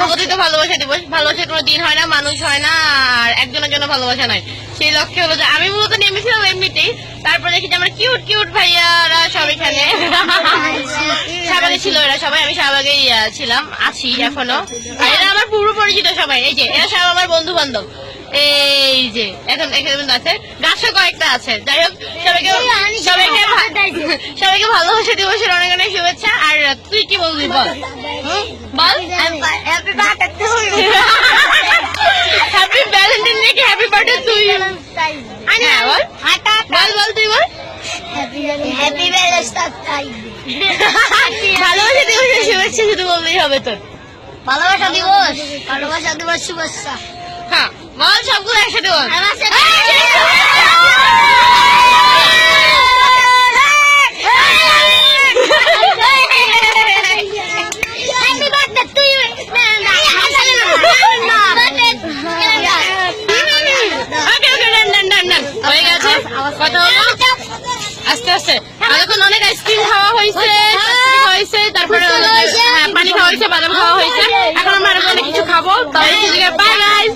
প্রতি তো ভালোবাসা দিবস, ভালোবাসার কোনো দিন হয় না, মানুষ হয় না, আর একজনের জন্য ভালোবাসা নয়। সেই লক্ষ্যে হলো যে আমি মূলত নেমেছিলাম এমনিতেই, তারপর দেখি যে আমার কিউট কিউট ভাইয়ারা সব এখানে শাহবাগে ছিল, এরা সবাই, আমি শাহবাগেই ছিলাম, আছি এখনো। আর এরা আমার পূর্ব পরিচিত সবাই, এই যে এরা সব আমার বন্ধু বান্ধব, এই যে এখন এখানে আছে, গাছও কয়েকটা আছে। যাই হোক, সবাইকে সবাইকে ভালোবাসা দিবসের অনেক অনেক শুভেচ্ছা। আর তুই কি বলবি বল, বল। হ্যাপি ভ্যালেন্টাইন ডে কি হ্যাপি বার্থডে তুই? হ্যাঁ বল বল বল, তুই বল। হ্যাপি ভ্যালেন্টাইন ভালোবাসা দিবসের শুভেচ্ছা শুধু বললেই হবে তোর। ভালোবাসা দিবস শুভেচ্ছা। হ্যাঁ বল, সবগুলো একসাথে বল। হয়ে গেছে, কথা হলো আস্তে আস্তে। এখন অনেক আইসক্রিম খাওয়া হয়েছে, হয়েছে, তারপরে পানি খাওয়া হয়েছে, বাদাম খাওয়া হয়েছে। এখন আমরা আরো অনেক কিছু খাবো। Bye guys.